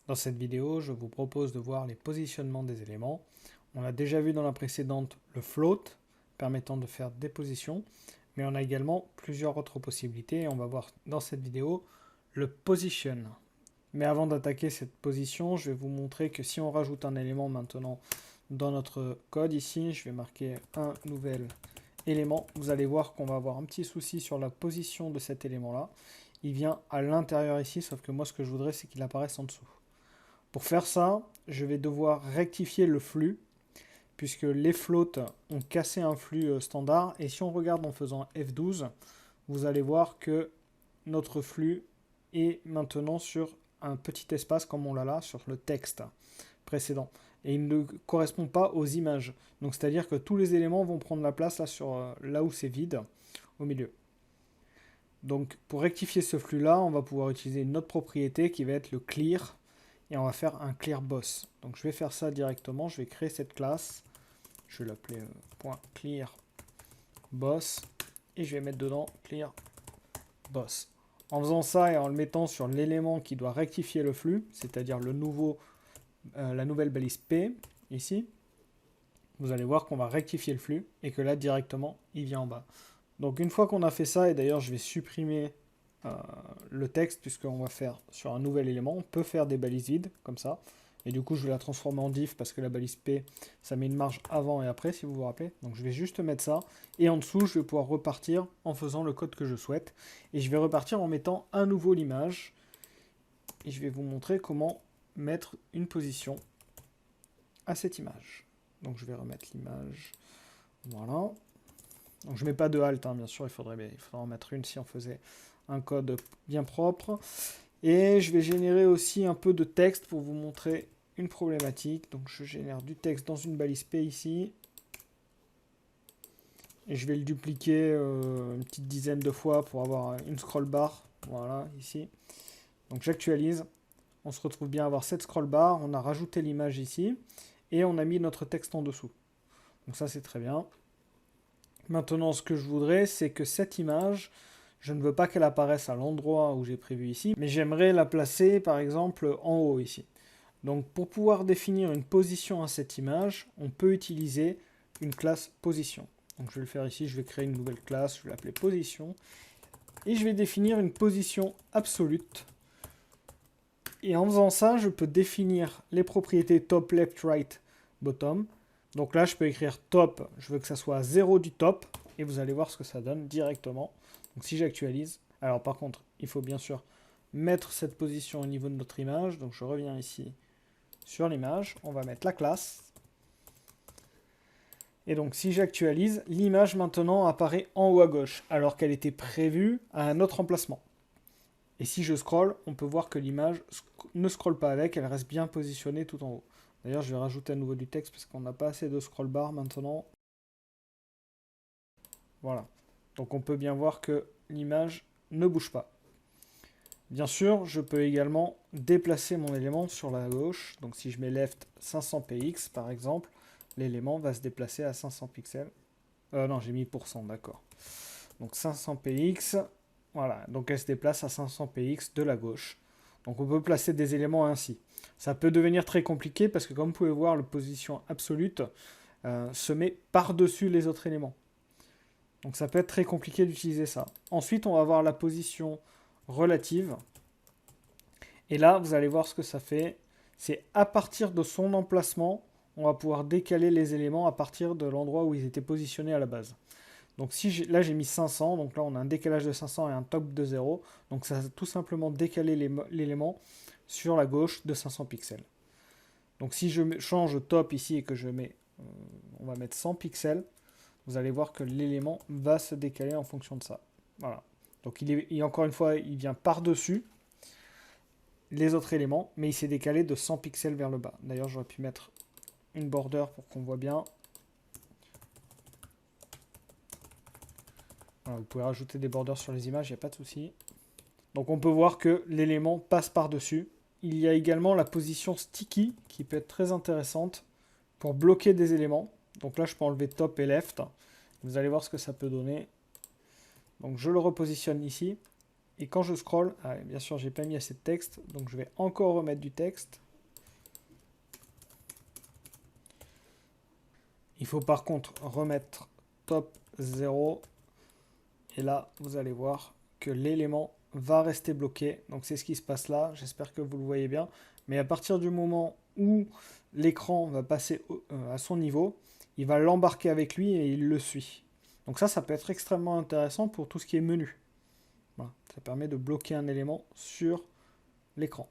Dans cette vidéo, je vous propose de voir les positionnements des éléments. On a déjà vu dans la précédente le float, permettant de faire des positions, mais on a également plusieurs autres possibilités, et on va voir dans cette vidéo le position. Mais avant d'attaquer cette position, je vais vous montrer que si on rajoute un élément maintenant dans notre code ici, je vais marquer un nouvel élément, vous allez voir qu'on va avoir un petit souci sur la position de cet élément-là. Il vient à l'intérieur ici, sauf que moi ce que je voudrais c'est qu'il apparaisse en dessous. Pour faire ça, je vais devoir rectifier le flux, puisque les floats ont cassé un flux standard. Et si on regarde en faisant F12, vous allez voir que notre flux est maintenant sur un petit espace comme on l'a là, sur le texte précédent. Et il ne correspond pas aux images. Donc c'est-à-dire que tous les éléments vont prendre la place là, là où c'est vide, au milieu. Donc pour rectifier ce flux-là, on va pouvoir utiliser une autre propriété qui va être le clear, et on va faire un clear boss. Donc je vais faire ça directement, je vais créer cette classe, je vais l'appeler .clear boss, et je vais mettre dedans clear boss. En faisant ça et en le mettant sur l'élément qui doit rectifier le flux, c'est-à-dire la nouvelle balise P, ici, vous allez voir qu'on va rectifier le flux, et que là directement, il vient en bas. Donc une fois qu'on a fait ça, et d'ailleurs je vais supprimer le texte, puisqu'on va faire sur un nouvel élément, on peut faire des balises vides, comme ça, et du coup je vais la transformer en div, parce que la balise P, ça met une marge avant et après, si vous vous rappelez, donc je vais juste mettre ça, et en dessous je vais pouvoir repartir en faisant le code que je souhaite, et je vais repartir en mettant à nouveau l'image, et je vais vous montrer comment mettre une position à cette image. Donc je vais remettre l'image, voilà. Donc je ne mets pas de halt, hein, bien sûr, il faudrait en mettre une si on faisait un code bien propre. Et je vais générer aussi un peu de texte pour vous montrer une problématique. Donc je génère du texte dans une balise P ici. Et je vais le dupliquer une petite dizaine de fois pour avoir une scroll bar. Voilà, ici. Donc j'actualise. On se retrouve bien à avoir cette scroll bar. On a rajouté l'image ici. Et on a mis notre texte en dessous. Donc ça c'est très bien. Maintenant, ce que je voudrais, c'est que cette image, je ne veux pas qu'elle apparaisse à l'endroit où j'ai prévu ici, mais j'aimerais la placer, par exemple, en haut ici. Donc, pour pouvoir définir une position à cette image, on peut utiliser une classe position. Donc, je vais le faire ici, je vais créer une nouvelle classe, je vais l'appeler position, et je vais définir une position absolue. Et en faisant ça, je peux définir les propriétés top, left, right, bottom. Donc là, je peux écrire top, je veux que ça soit à 0 du top, et vous allez voir ce que ça donne directement. Donc si j'actualise, alors par contre, il faut bien sûr mettre cette position au niveau de notre image. Donc je reviens ici sur l'image, on va mettre la classe. Et donc si j'actualise, l'image maintenant apparaît en haut à gauche, alors qu'elle était prévue à un autre emplacement. Et si je scroll, on peut voir que l'image ne scrolle pas avec, elle reste bien positionnée tout en haut. D'ailleurs, je vais rajouter à nouveau du texte parce qu'on n'a pas assez de scroll bar maintenant. Voilà. Donc on peut bien voir que l'image ne bouge pas. Bien sûr, je peux également déplacer mon élément sur la gauche. Donc si je mets left 500 px par exemple, l'élément va se déplacer à 500 pixels. Non, j'ai mis %, d'accord. Donc 500 px, voilà. Donc elle se déplace à 500 px de la gauche. Donc on peut placer des éléments ainsi. Ça peut devenir très compliqué parce que comme vous pouvez voir, la position absolue se met par-dessus les autres éléments. Donc ça peut être très compliqué d'utiliser ça. Ensuite, on va voir la position relative. Et là, vous allez voir ce que ça fait. C'est à partir de son emplacement, on va pouvoir décaler les éléments à partir de l'endroit où ils étaient positionnés à la base. Donc si là j'ai mis 500, donc là on a un décalage de 500 et un top de 0. Donc ça a tout simplement décalé l'élément sur la gauche de 500 pixels. Donc si je change top ici et que je mets, on va mettre 100 pixels, vous allez voir que l'élément va se décaler en fonction de ça. Voilà. Donc encore une fois, il vient par-dessus les autres éléments, mais il s'est décalé de 100 pixels vers le bas. D'ailleurs, j'aurais pu mettre une border pour qu'on voit bien. Voilà, vous pouvez rajouter des borders sur les images, il n'y a pas de souci. Donc on peut voir que l'élément passe par-dessus. Il y a également la position sticky qui peut être très intéressante pour bloquer des éléments. Donc là, je peux enlever top et left. Vous allez voir ce que ça peut donner. Donc je le repositionne ici. Et quand je scroll, bien sûr, j'ai pas mis assez de texte, donc je vais encore remettre du texte. Il faut par contre remettre top 0. Et là, vous allez voir que l'élément va rester bloqué. Donc c'est ce qui se passe là. J'espère que vous le voyez bien. Mais à partir du moment où l'écran va passer à son niveau, il va l'embarquer avec lui et il le suit. Donc ça peut être extrêmement intéressant pour tout ce qui est menu. Voilà. Ça permet de bloquer un élément sur l'écran.